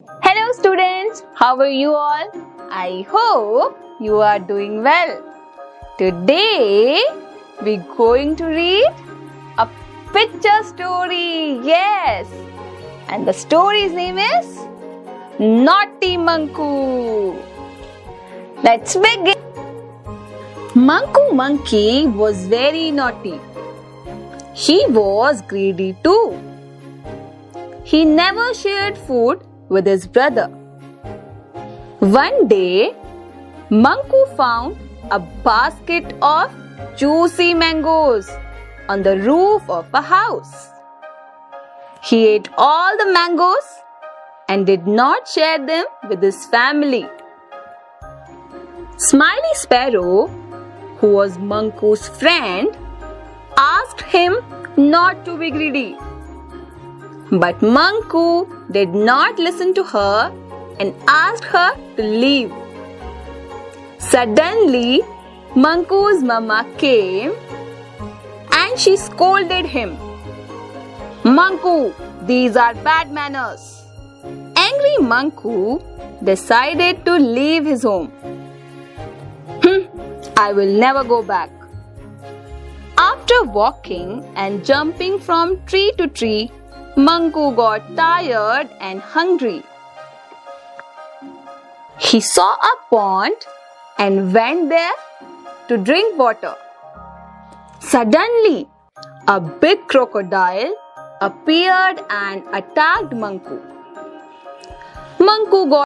Hello students, how are you all? I hope you are doing well. Today we're going to read a picture story. Yes, and the story's name is Naughty Manku. Let's begin. Manku Monkey was very naughty. He was greedy too. He never shared food with his brother. One day, Manku found a basket of juicy mangoes on the roof of a house. He ate all the mangoes and did not share them with his family. Smiley Sparrow, who was Manku's friend, asked him not to be greedy. But Manku did not listen to her and asked her to leave. Suddenly, Manku's mama came and she scolded him. "Manku, these are bad manners." Angry Manku decided to leave his home. I will never go back. After walking and jumping from tree to tree, Manku got tired and hungry. He saw a pond and went there to drink water. Suddenly, a big crocodile appeared and attacked Manku. Manku got